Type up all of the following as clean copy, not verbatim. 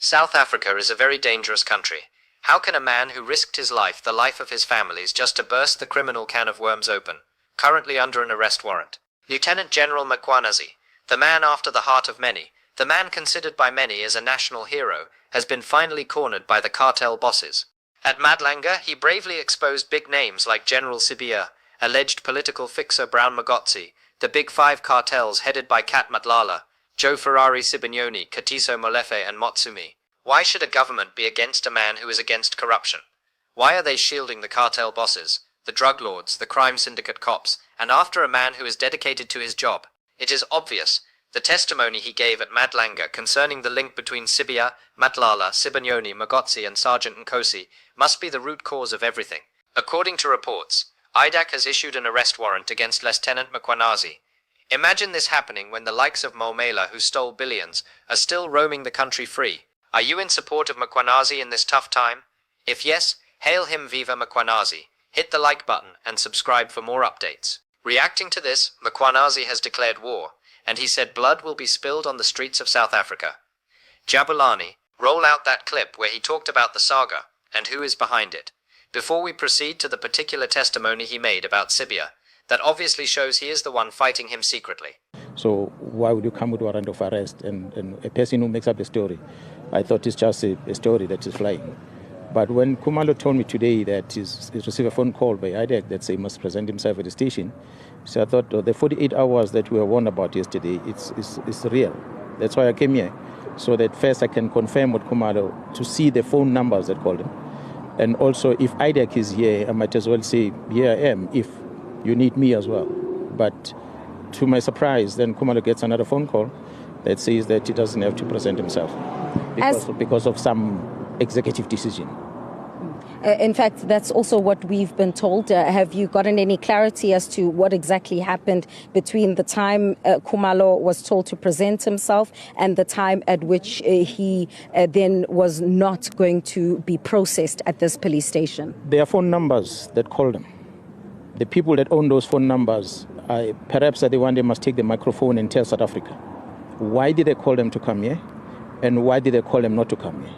South Africa is a very dangerous country. How can a man who risked his life, the life of his families, just to burst the criminal can of worms open? Currently under an arrest warrant. Lieutenant General Mkwanazi, the man after the heart of many, the man considered by many as a national hero, has been finally cornered by the cartel bosses. At Madlanga, he bravely exposed big names like General Sibiya, alleged political fixer Brown Magotsi, the Big Five cartels headed by Kat Madlala, Joe Ferrari Sibinyoni, Katiso Molefe and Motsumi. Why should a government be against a man who is against corruption? Why are they shielding the cartel bosses, the drug lords, the crime syndicate cops, and after a man who is dedicated to his job? It is obvious. The testimony he gave at Madlanga concerning the link between Sibiya, Madlala, Sibinyoni, Magotsi and Sergeant Nkosi must be the root cause of everything. According to reports, IDAC has issued an arrest warrant against Lieutenant Mkwanazi. Imagine this happening when the likes of Momela, who stole billions, are still roaming the country free. Are you in support of Mkwanazi in this tough time? If yes, hail him Viva Mkwanazi. Hit the like button and subscribe for more updates. Reacting to this, Mkwanazi has declared war, and he said blood will be spilled on the streets of South Africa. Jabulani, roll out that clip where he talked about the saga and who is behind it. Before we proceed to the particular testimony he made about Sibiya, that obviously shows he is the one fighting him secretly. So why would you come with a warrant of arrest and a person who makes up a story? I thought it's just a story that is flying. But when Kumalo told me today that he's received a phone call by IDAC that say he must present himself at the station, so I thought the 48 hours that we were warned about yesterday, it's real. That's why I came here, so that first I can confirm with Kumalo to see the phone numbers that called him. And also if IDAC is here, I might as well say, here I am, if you need me as well. But to my surprise, then Kumalo gets another phone call that says that he doesn't have to present himself because of some executive decision. In fact, that's also what we've been told. Have you gotten any clarity as to what exactly happened between the time Kumalo was told to present himself and the time at which he then was not going to be processed at this police station? There are phone numbers that called him. The people that own those phone numbers, perhaps are the one they must take the microphone and tell South Africa. Why did they call them to come here? And why did they call them not to come here?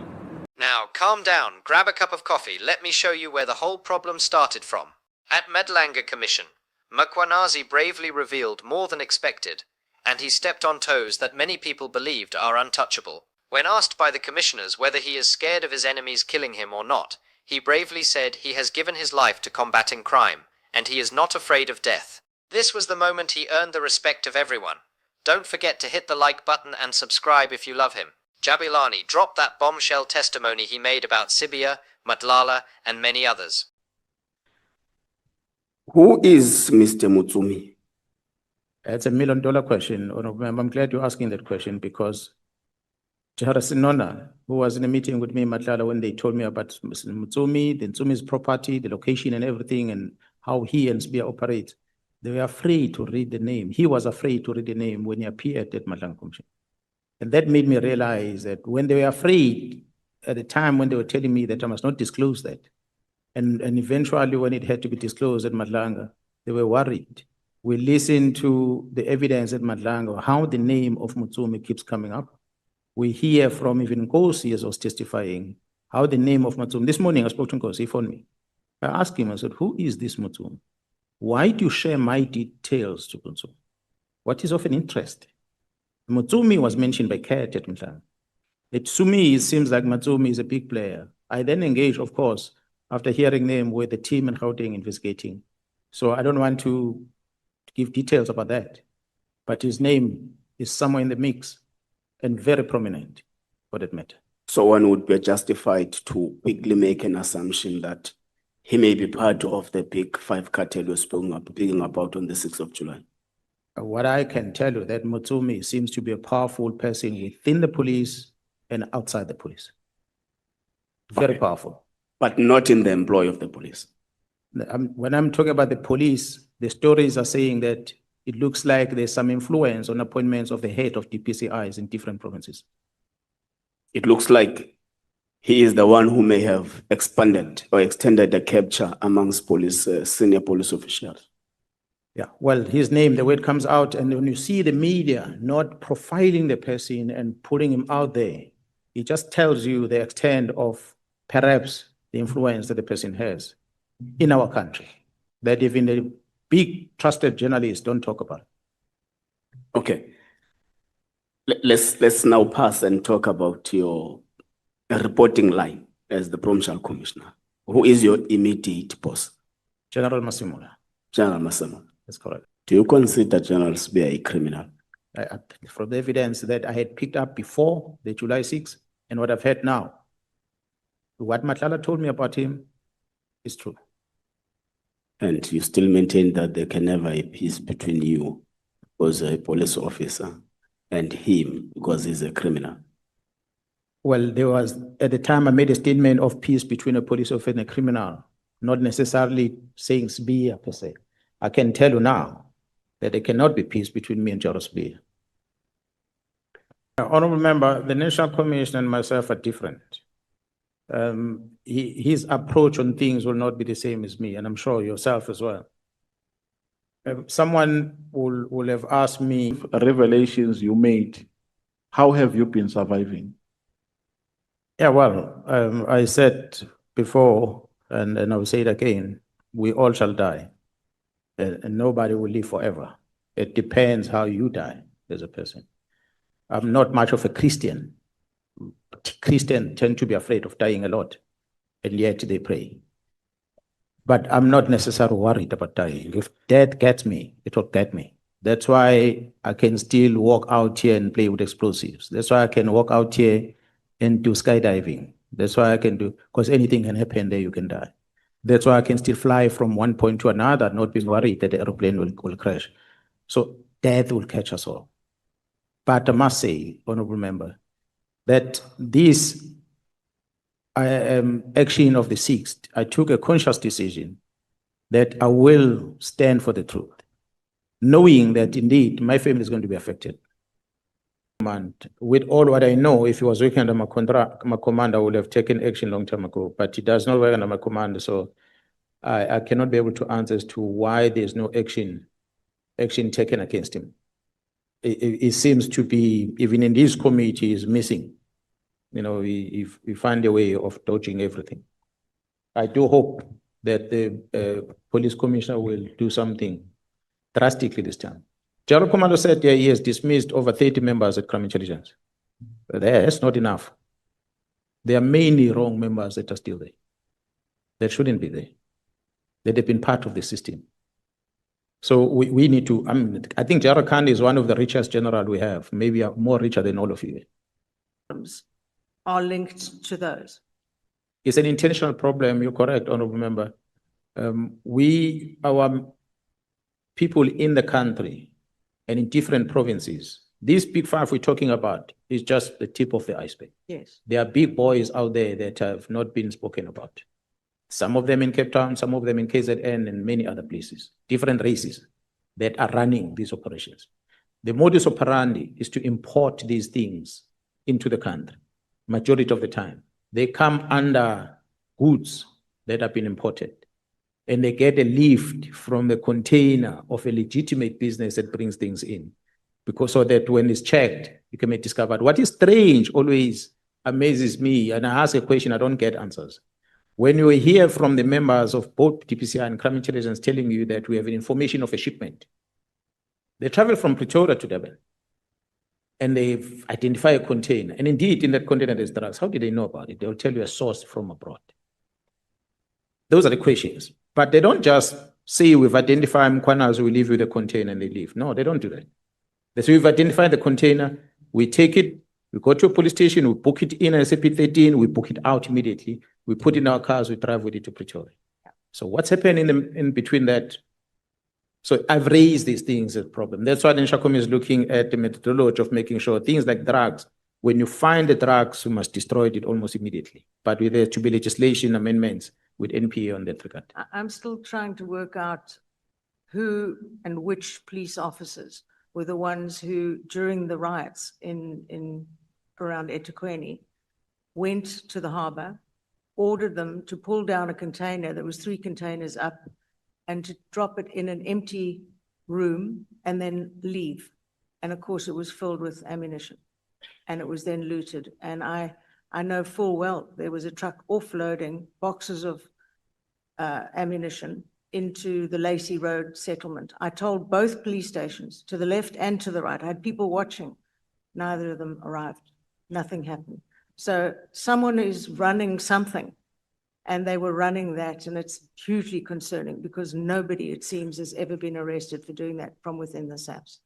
Now, calm down, grab a cup of coffee, let me show you where the whole problem started from. At Madlanga Commission, Mkwanazi bravely revealed more than expected, and he stepped on toes that many people believed are untouchable. When asked by the commissioners whether he is scared of his enemies killing him or not, he bravely said he has given his life to combating crime, and he is not afraid of death. This was the moment he earned the respect of everyone. Don't forget to hit the like button and subscribe if you love him. Jabulani dropped that bombshell testimony he made about Sibiya, Madlala, and many others. Who is Mr. Mutsumi? It's $1 million question. I'm glad you're asking that question because Jahara Sinona, who was in a meeting with me in Madlala when they told me about Mr. Mutsumi, the Mutsumi's property, the location and everything, and how he and Sibiya operate, they were afraid to read the name. He was afraid to read the name when he appeared at Madlanga Commission. And that made me realize that when they were afraid at the time when they were telling me that I must not disclose that, and eventually when it had to be disclosed at Madlanga, they were worried. We listened to the evidence at Madlanga, how the name of Mutsumi keeps coming up. We hear from even Nkosi as I was testifying, how the name of Mutsumi. This morning I spoke to Nkosi, he phoned me. I asked him, I said, who is this Mutsumi? Why do you share my details to Mutsumi? What is of an interest? Mutsumi was mentioned by Kat at Madlanga. To me, it seems like Mutsumi is a big player. I then engaged, of course, after hearing them with the team in Gauteng investigating. So I don't want to give details about that. But his name is somewhere in the mix and very prominent for that matter. So one would be justified to quickly make an assumption that he may be part of the big five cartel you're speaking about on the 6th of July. What I can tell you that Mutsumi seems to be a powerful person within the police and outside the police. Very powerful. But not in the employ of the police. When I'm talking about the police, the stories are saying that it looks like there's some influence on appointments of the head of DPCIs in different provinces. It looks like he is the one who may have expanded or extended the capture amongst police, senior police officials. Yeah, well, his name, the way it comes out, and when you see the media not profiling the person and putting him out there, It just tells you the extent of perhaps the influence that the person has in our country, that even the big trusted journalists don't talk about. Okay. Let's now pass and talk about your reporting line as the Provincial Commissioner. Who is your immediate boss? General Masimula, General Masama. that's correct. Do you consider General Sibiya a criminal? From the evidence that I had picked up before the July 6th and what I've heard now, what Madlanga told me about him is true. And you still maintain that there can never be peace between you as a police officer and him because he's a criminal? Well, there was, at the time I made a statement of peace between a police officer and a criminal, not necessarily saying Sibiya per se. I can tell you now that there cannot be peace between me and General Sibiya. Honorable Member, the National Commission and myself are different. His approach on things will not be the same as me, and I'm sure yourself as well. Someone will have asked me, Revelations you made, how have you been surviving? yeah, well, I said before, and I will say it again, we all shall die, and nobody will live forever. It depends how you die as a person. I'm not much of a Christian. Christians tend to be afraid of dying a lot, and yet they pray. But I'm not necessarily worried about dying. If death gets me, it will get me. That's why I can still walk out here and play with explosives. That's why I can walk out here and do skydiving. That's why I can do, because anything can happen there, you can die. That's why I can still fly from one point to another, not being worried that the airplane will crash. So death will catch us all. But I must say, Honorable Member, that this action of the 6th, I took a conscious decision that I will stand for the truth, knowing that indeed my family is going to be affected. And with all what I know, if he was working under my command, I would have taken action long time ago, but he does not work under my command, so I cannot be able to answer as to why there's no action taken against him. It seems to be, even in this committee, is missing. You know, we find a way of dodging everything. I do hope that the police commissioner will do something drastically this time. General Commando said he has dismissed over 30 members at Crime Intelligence. But that's not enough. There are many wrong members that are still there. That shouldn't be there. That have been part of the system. So we need to, I think General Khan is one of the richest general we have, maybe more richer than all of you. Are linked to those. It's an intentional problem, you're correct, Honorable Member. Our people in the country and in different provinces, these big five we're talking about is just the tip of the iceberg. Yes. There are big boys out there that have not been spoken about. Some of them in Cape Town, some of them in KZN and many other places, different races that are running these operations. The modus operandi is to import these things into the country. Majority of the time, they come under goods that have been imported, and they get a lift from the container of a legitimate business that brings things in, because so that when it's checked, you can be discovered. What is strange always amazes me, and I ask a question, I don't get answers. When you hear from the members of both DPCI and Crime Intelligence telling you that we have an information of a shipment, they travel from Pretoria to Durban, and they identify a container. And indeed, in that container, there's drugs. How did they know about it? They'll tell you a source from abroad. Those are the questions. But they don't just say, we've identified Mkwanazi, we leave you the container and they leave. No, they don't do that. They say, we've identified the container, we take it, we go to a police station, we book it in as SAP13, we book it out immediately, we put it in our cars, we drive with it to Pretoria. So what's happening in between that? So I've raised these things as a problem. That's why the National is looking at the methodology of making sure things like drugs, when you find the drugs, you must destroy it almost immediately. But with there to be legislation amendments with NPA on that regard. I'm still trying to work out who and which police officers were the ones who, during the riots in around eThekwini, went to the harbour, ordered them to pull down a container that was 3 containers up, and to drop it in an empty room and then leave. And of course, it was filled with ammunition, and it was then looted. And I I know full well there was a truck offloading boxes of ammunition into the Lacey Road settlement. I told both police stations, to the left and to the right. I had people watching. Neither of them arrived. Nothing happened. So someone is running something, and they were running that, and it's hugely concerning because nobody, it seems, has ever been arrested for doing that from within the SAPS.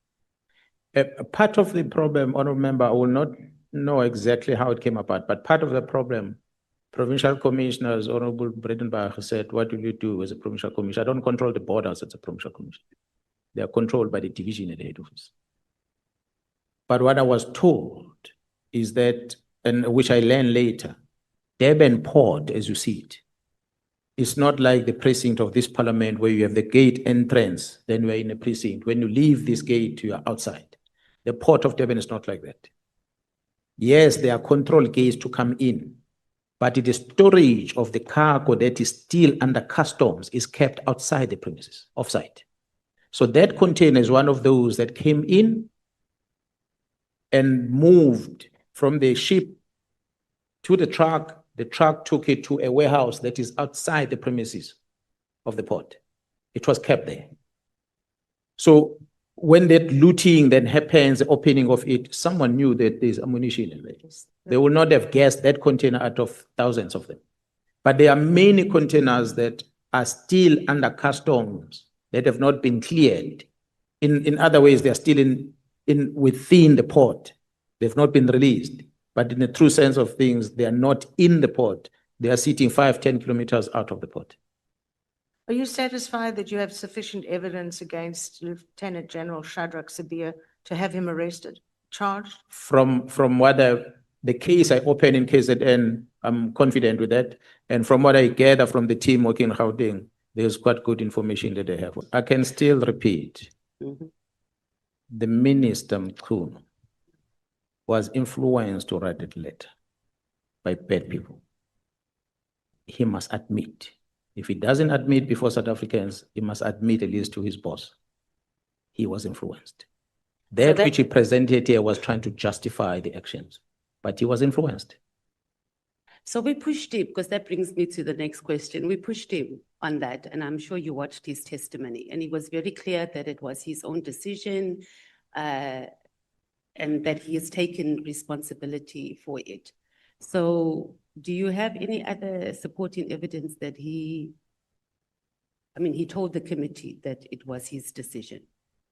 Part of the problem, Honourable Member, I will not know exactly how it came about, but part of the problem, provincial commissioners, Honourable Bredenbach said, what will you do as a provincial commissioner? I don't control the borders as a provincial commissioner. They are controlled by the division at the head office. But what I was told is that, and which I learned later, Durban Port, as you see it, it's not like the precinct of this parliament where you have the gate entrance, then we're in a precinct. When you leave this gate, you are outside. The Port of Durban is not like that. Yes, there are control gates to come in, but the storage of the cargo that is still under customs is kept outside the premises, offsite. So that container is one of those that came in and moved from the ship to the truck. The truck took it to a warehouse that is outside the premises of the port. It was kept there. So when that looting then happens, the opening of it, someone knew that there's ammunition in there. They would not have guessed that container out of thousands of them. But there are many containers that are still under customs that have not been cleared. In other ways, they're still within the port. They've not been released. But in the true sense of things, they are not in the port. They are sitting 5-10 kilometers out of the port. Are you satisfied that you have sufficient evidence against Lieutenant General Shadrach Sibiya to have him arrested, charged? From what the case I opened in KZN, I'm confident with that. And from what I gather from the team working in Gauteng, there's quite good information that they have. I can still repeat. The Minister Mkhunu was influenced to write that letter by bad people. He must admit. If he doesn't admit before South Africans, he must admit at least to his boss. He was influenced. That which he presented here was trying to justify the actions, but he was influenced. So we pushed him, because that brings me to the next question. We pushed him on that, and I'm sure you watched his testimony, and he was very clear that it was his own decision and that he has taken responsibility for it. So do you have any other supporting evidence that he told the committee that it was his decision?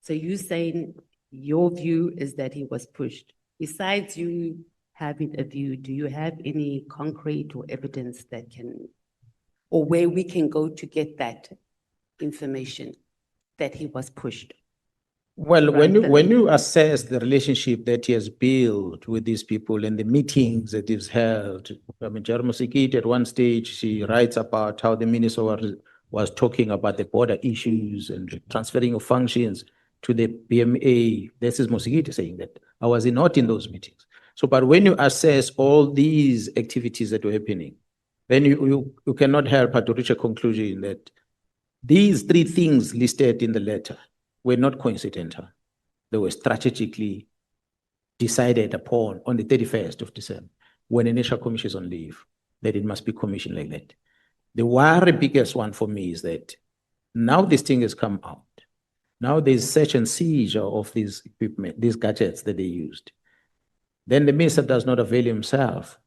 So you saying your view is that he was pushed. Besides you having a view, do you have any concrete or evidence that can, or where we can go to get that information that he was pushed? Well, when you assess the relationship that he has built with these people and the meetings that he's held, I mean, Jeremy Sikiti at one stage, she writes about how the minister was talking about the border issues and transferring of functions to the BMA. This is Mosikiti saying that. I was not in those meetings. So, but when you assess all these activities that were happening, then you cannot help but to reach a conclusion that these three things listed in the letter were not coincidental. They were strategically decided upon on the 31st of December, when the National Commission is on leave, that it must be commissioned like that. The very biggest one for me is that now this thing has come out. Now there's search and seizure of these equipment, these gadgets that they used. Then the minister does not avail himself.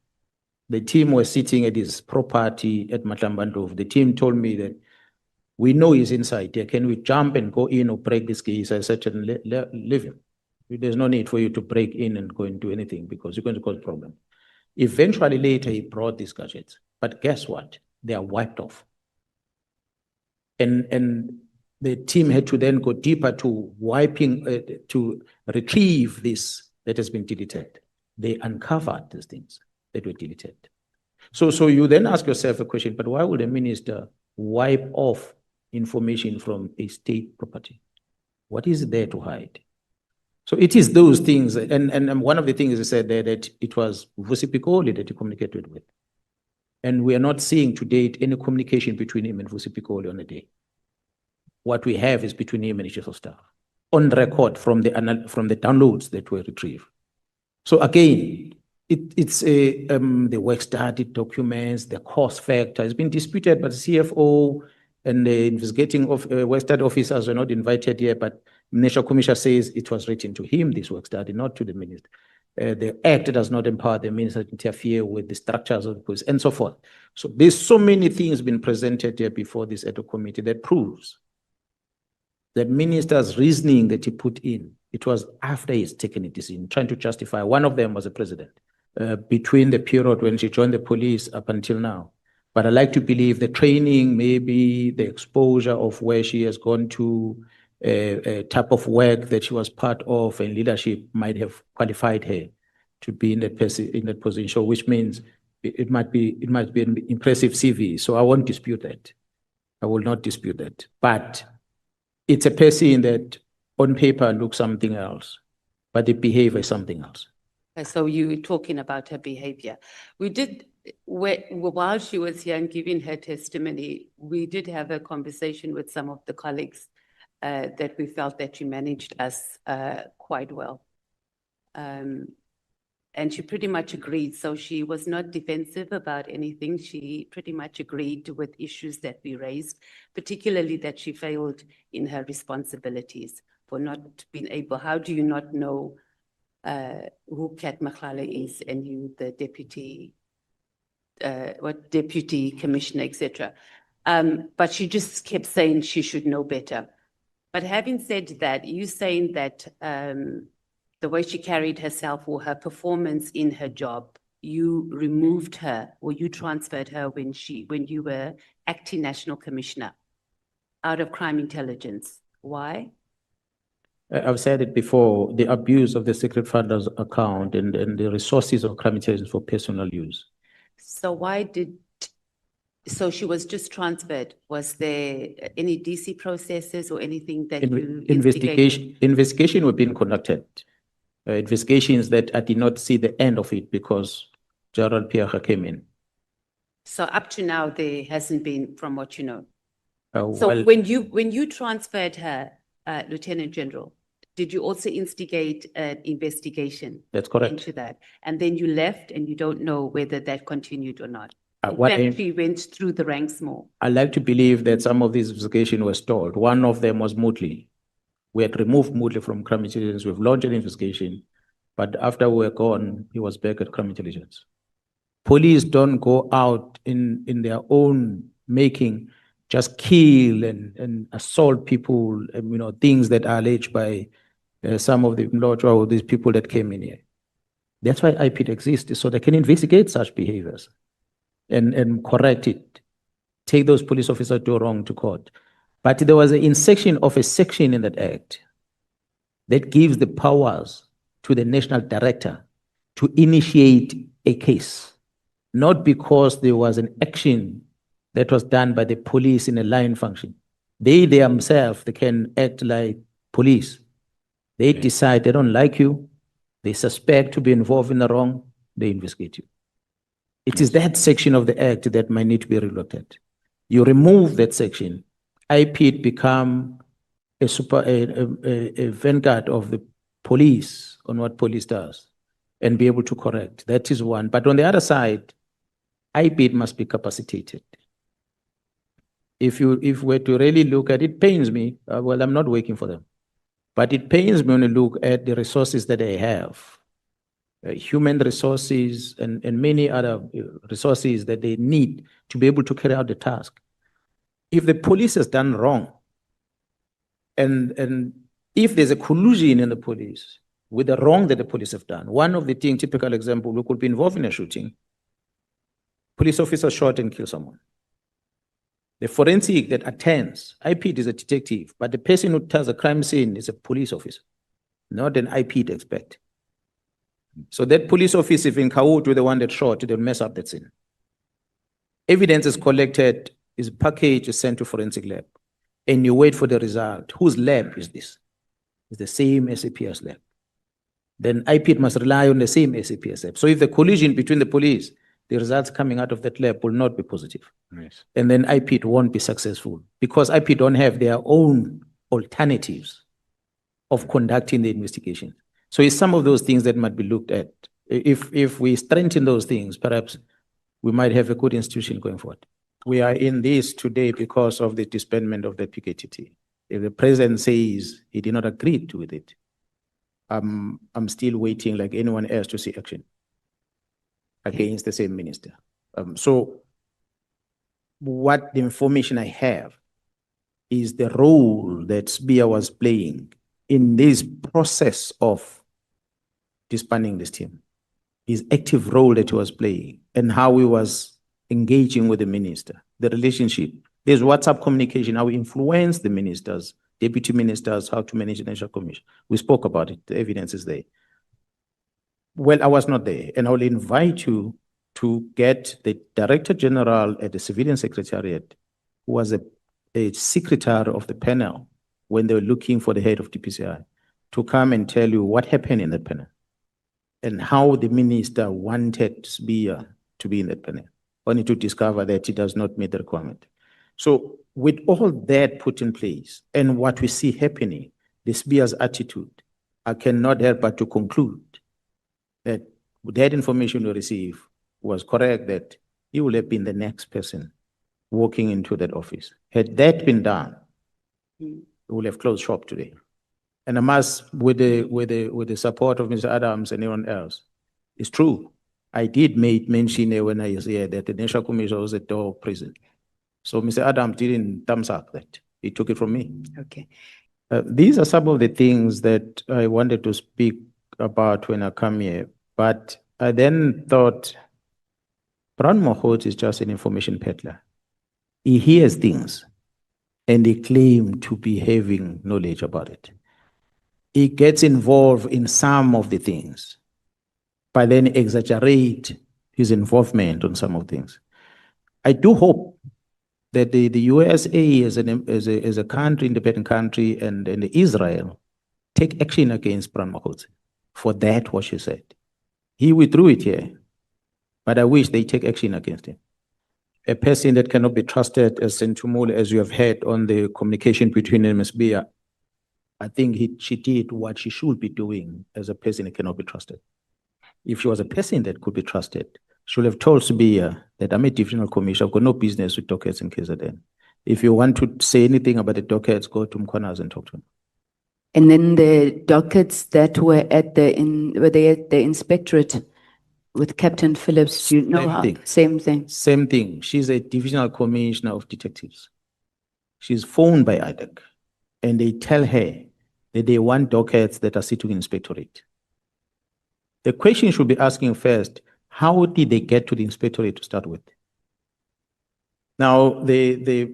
The team was sitting at his property at Madlanga. The team told me that we know he's inside there. Can we jump and go in or break this case? I said, leave him. There's no need for you to break in and go and do anything because you're going to cause a problem. Eventually later, he brought these gadgets. But guess what? They are wiped off. And the team had to then go deeper to to retrieve this that has been deleted. They uncovered these things that were deleted. So you then ask yourself a question, but why would a minister wipe off information from a state property? What is there to hide? So it is those things, and one of the things he said there that it was Vusi Pikoli that he communicated with. And we are not seeing to date any communication between him and Vusi Pikoli on a day. What we have is between him and the chief of staff, on record from the downloads that were retrieved. So again, It's the work study documents, the cost factor has been disputed, but the CFO and the investigating of work study officers were not invited here, but National Commissioner says it was written to him, this work study, not to the minister. The act does not empower the minister to interfere with the structures of the police and so forth. So there's so many things been presented here before this ad hoc committee that proves that minister's reasoning that he put in, it was after he's taken a decision, trying to justify. One of them was the president. Between the period when she joined the police up until now. But I like to believe the training, maybe the exposure of where she has gone to, a type of work that she was part of and leadership might have qualified her to be in that position, which means it might be an impressive CV. So I won't dispute that. I will not dispute that. But it's a person that on paper looks something else, but the behavior is something else. So you were talking about her behavior. We did, while she was here and giving her testimony, we did have a conversation with some of the colleagues that we felt that she managed us quite well. And she pretty much agreed. So she was not defensive about anything. She pretty much agreed with issues that we raised, particularly that she failed in her responsibilities for not being able. How do you not know who Kat Makhlala is and you, the deputy, deputy commissioner, etc. But she just kept saying she should know better. But having said that, you saying that the way she carried herself or her performance in her job, you removed her or you transferred her when you were acting national commissioner out of crime intelligence. Why? I've said it before, the abuse of the secret funders account and the resources of crime intelligence for personal use. So so she was just transferred. Was there any DC processes or anything that you investigated? Investigation were being conducted. Investigations that I did not see the end of it because Gerald Pierre came in. So up to now, there hasn't been, from what you know. So well, when you transferred her, Lieutenant General, did you also instigate an investigation? That's correct. Into that, and then you left, and you don't know whether that continued or not. She went through the ranks more. I like to believe that some of these investigations were stalled. One of them was Moodley. We had removed Moodley from crime intelligence. We've launched an investigation, but after we were gone, he was back at crime intelligence. Police don't go out in their own making, just kill and assault people, things that are alleged by some of these people that came in here. That's why IPID exists, so they can investigate such behaviors and correct it. Take those police officers who do wrong to court. But there was an insertion of a section in that act that gives the powers to the national director to initiate a case, not because there was an action that was done by the police in a line function. They themselves, they can act like police. They decide they don't like you, they suspect to be involved in the wrong, they investigate you. It is that section of the act that might need to be relooked at. You remove that section, IPID become a vanguard of the police on what police does and be able to correct. That is one. But on the other side, IPID must be capacitated. If we're to really look at it, pains me. Well, I'm not working for them. But it pains me when you look at the resources that they have, human resources and many other resources that they need to be able to carry out the task. If the police has done wrong, and if there's a collusion in the police with the wrong that the police have done, one of the things, typical example, we could be involved in a shooting, police officer shot and kill someone. The forensic that attends, IPID is a detective, but the person who tells a crime scene is a police officer, not an IPID expert. So that police officer, if in cahoots with the one that shot, they'll mess up that scene. Evidence is collected, is packaged, is sent to forensic lab, and you wait for the result. Whose lab is this? It's the same SAPS lab. Then IPID must rely on the same SAPS lab. So if the collision between the police, the results coming out of that lab will not be positive. Yes. And then IPID won't be successful because IPID don't have their own alternatives of conducting the investigation. So it's some of those things that might be looked at If we strengthen those things, perhaps we might have a good institution going forward. We are in this today because of the disbandment of the PKTT. If the president says he did not agree with it, I'm still waiting like anyone else to see action against the same minister. So what the information I have is the role that Sibiya was playing in this process of disbanding this team, his active role that he was playing, and how he was engaging with the minister, the relationship. There's WhatsApp communication, how he influenced the ministers, deputy ministers, how to manage the National Commission. We spoke about it, the evidence is there. Well, I was not there, and I will invite you to get the Director General at the Civilian Secretariat, who was a secretary of the panel when they were looking for the head of DPCI, to come and tell you what happened in that panel and how the minister wanted Sibiya to be in that panel, only to discover that he does not meet the requirement. So with all that put in place and what we see happening, the Sibiya's attitude, I cannot help but to conclude that with that information we receive was correct, that he will have been the next person walking into that office. Had that been done, we would have closed shop today. And I must, with the support of Mr. Adams and anyone else, it's true. I did mention when I was here that the National Commission was a dog prison. So Mr. Adams didn't thumbs up that. He took it from me. Okay. These are some of the things that I wanted to speak about when I come here. But I then thought, Brown Mahot is just an information peddler. He hears things and he claims to be having knowledge about it. He gets involved in some of the things, but then exaggerate his involvement on some of things. I do hope that the USA as a country, independent country, and Israel take action against Brown Mahot for that what she said. He withdrew it here, but I wish they take action against him. A person that cannot be trusted, as Sentumule, as you have heard on the communication between him and Sibiya, I think she did what she should be doing as a person that cannot be trusted. If she was a person that could be trusted, she would have told Sibiya that I'm a divisional commissioner, I've got no business with dockets in KZN. If you want to say anything about the dockets, go to Mkwanazi and talk to him. And then the dockets that were at were they at the inspectorate with Captain Phillips? Do you know how? Same thing. Same thing. She's a divisional commissioner of detectives. She's phoned by IDEC, and they tell her that they want dockets that are sitting in inspectorate. The question you should be asking first, how did they get to the inspectorate to start with? Now, the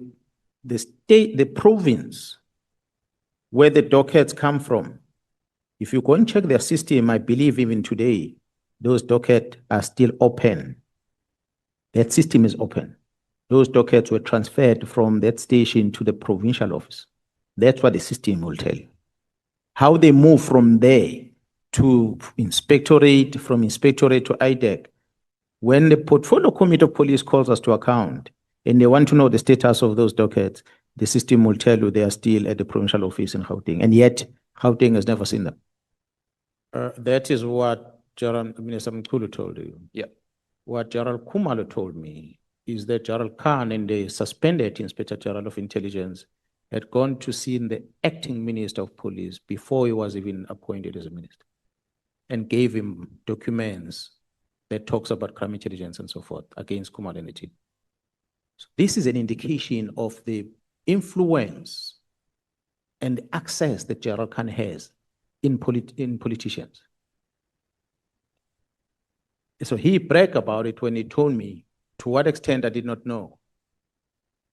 state, the province where the dockets come from, if you go and check their system, I believe even today, those dockets are still open. That system is open. Those dockets were transferred from that station to the provincial office. That's what the system will tell you. How they move from there to inspectorate, from inspectorate to IDEC. When the portfolio committee of police calls us to account and they want to know the status of those dockets, the system will tell you they are still at the provincial office in Gauteng, and yet Gauteng has never seen them. That is what General Minister Mkulu told you. Yeah. What General Khumalo told me is that General Khan and the suspended Inspector General of Intelligence had gone to see the acting Minister of Police before he was even appointed as a minister, and gave him documents that talks about crime intelligence and so forth against Khumalo and the team. So this is an indication of the influence and access that General Khan has in politicians. So he bragged about it when he told me, to what extent I did not know.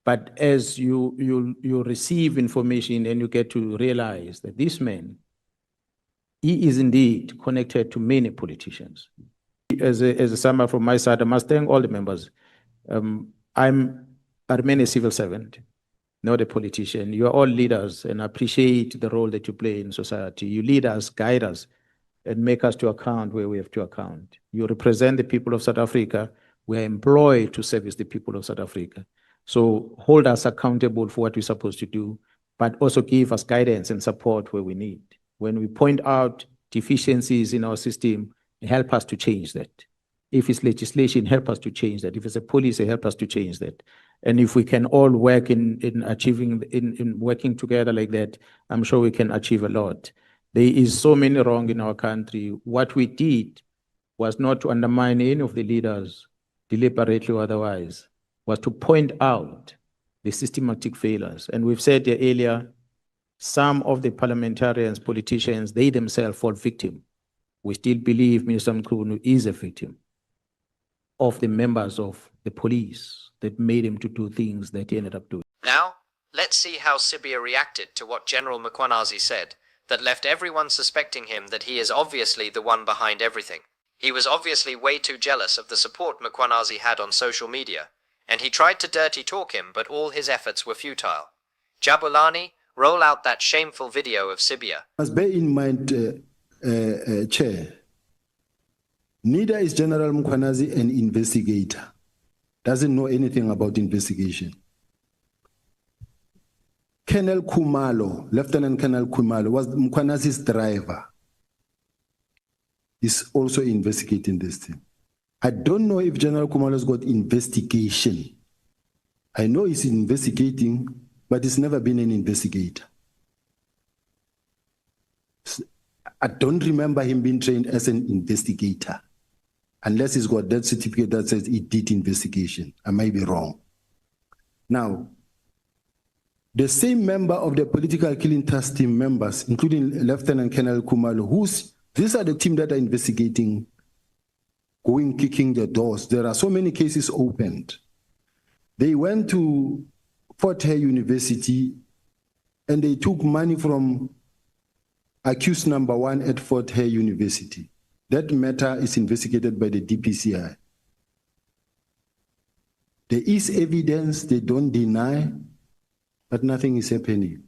But as you receive information and you get to realize that this man, he is indeed connected to many politicians. As a summary from my side, I must thank all the members. I remain a civil servant, not a politician. You are all leaders, and I appreciate the role that you play in society. You lead us, guide us, and make us to account where we have to account. You represent the people of South Africa. We are employed to service the people of South Africa. So hold us accountable for what we're supposed to do, but also give us guidance and support where we need. When we point out deficiencies in our system, help us to change that. If it's legislation, help us to change that. If it's a policy, help us to change that. And if we can all work in working together like that, I'm sure we can achieve a lot. There is so many wrong in our country. What we did was not to undermine any of the leaders, deliberately or otherwise, was to point out the systematic failures. And we've said here earlier, some of the parliamentarians, politicians, they themselves fall victim. We still believe Minister Mkhunu is a victim of the members of the police that made him to do things that he ended up doing. Now, let's see how Sibiya reacted to what General Mkwanazi said that left everyone suspecting him that he is obviously the one behind everything. He was obviously way too jealous of the support Mkwanazi had on social media, and he tried to dirty talk him, but all his efforts were futile. Jabulani, roll out that shameful video of Sibiya. Must bear in mind, Chair, neither is General Mkwanazi an investigator. Doesn't know anything about investigation. Colonel Khumalo, Lieutenant Colonel Khumalo, was Mkwanazi's driver. He's also investigating this thing. I don't know if General Khumalo's got investigation. I know he's investigating, but he's never been an investigator. I don't remember him being trained as an investigator, unless he's got that certificate that says he did investigation. I might be wrong. Now, the same member of the political killing task team members, including Lieutenant Colonel Khumalo, these are the team that are investigating, going, kicking the doors. There are so many cases opened. They went to Fort Hare University and they took money from accused number 1 at Fort Hare University. That matter is investigated by the DPCI. There is evidence, they don't deny, but nothing is happening.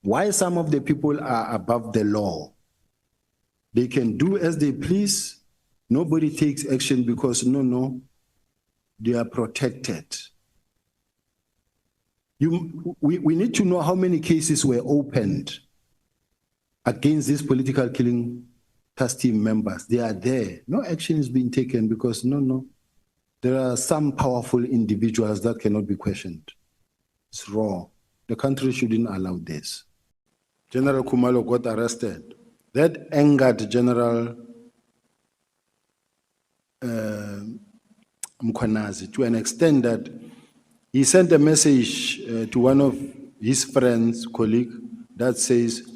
Why some of the people are above the law? They can do as they please. Nobody takes action because they are protected. We need to know how many cases were opened against these political killing task team members. They are there. No action is being taken because there are some powerful individuals that cannot be questioned. It's wrong. The country shouldn't allow this. General Khumalo got arrested. That angered General Mkwanazi to an extent that he sent a message to one of his friends, colleague, that says,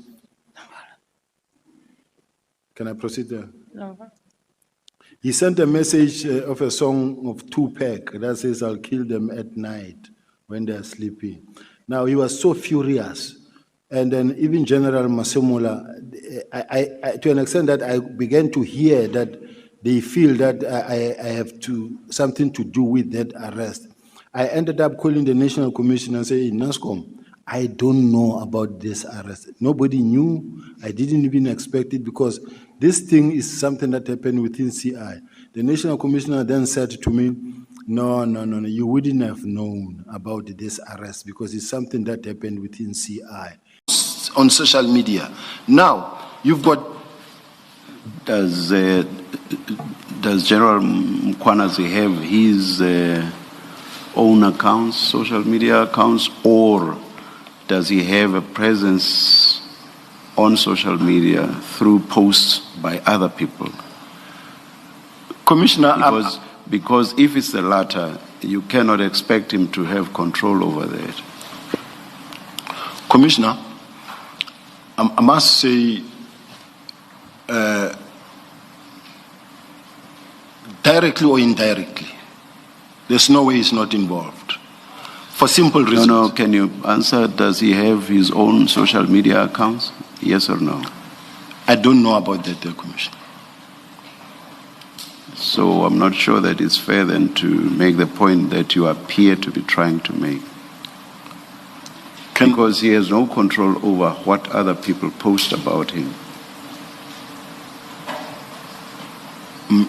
can I proceed there? No. He sent a message of a song of Tupac that says, I'll kill them at night when they're sleeping. Now, he was so furious. And then even General Masemola, to an extent that I began to hear that they feel that I have something to do with that arrest. I ended up calling the National Commission and saying, NASCOM, I don't know about this arrest. Nobody knew. I didn't even expect it because this thing is something that happened within CI. The National Commissioner then said to me, no, you wouldn't have known about this arrest because it's something that happened within CI. On social media. Now, you've got... Does General Mkwanazi have his own accounts, social media accounts, or does he have a presence on social media through posts by other people? Commissioner, because if it's the latter, you cannot expect him to have control over that. Commissioner, I must say, directly or indirectly, there's no way he's not involved. For simple reasons. No, can you answer, does he have his own social media accounts? Yes or no? I don't know about that, Commissioner. So I'm not sure that it's fair then to make the point that you appear to be trying to make. Because he has no control over what other people post about him.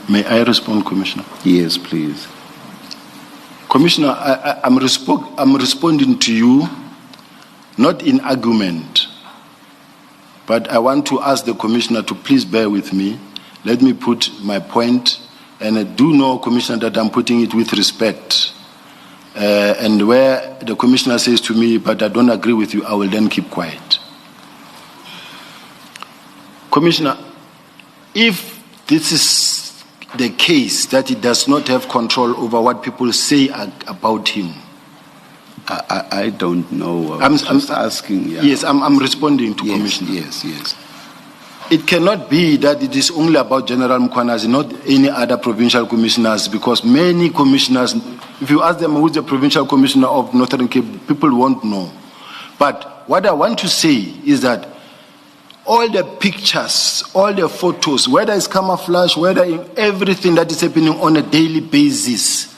May I respond, Commissioner? Yes, please. Commissioner, I'm responding to you, not in argument, but I want to ask the Commissioner to please bear with me let me put my point, and I do know, Commissioner, that I'm putting it with respect. And where the Commissioner says to me, but I don't agree with you, I will then keep quiet. Commissioner, if this is the case that he does not have control over what people say about him, I don't know. I'm just asking. Yeah. Yes, I'm responding to Yes, Commissioner. yes. It cannot be that it is only about General Mkwanazi, not any other provincial commissioners, because many commissioners, if you ask them who's the provincial commissioner of Northern Cape, people won't know. But what I want to say is that all the pictures, all the photos, whether it's camouflage, whether in everything that is happening on a daily basis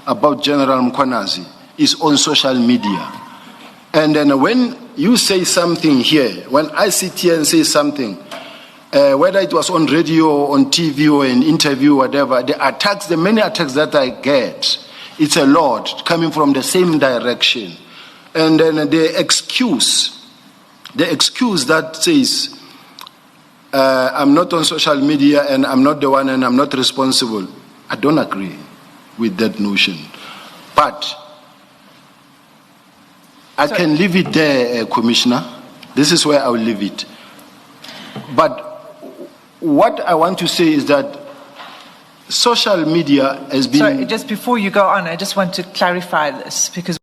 about General Mkwanazi is on social media. And then when you say something here, when I sit here and say something, whether it was on radio or on TV or an interview, whatever, the many attacks that I get, it's a lot coming from the same direction. And then the excuse that says, I'm not on social media and I'm not the one and I'm not responsible, I don't agree with that notion. But I can leave it there, Commissioner. This is where I will leave it. But what I want to say is that social media has been... Sorry, just before you go on, I just want to clarify this, because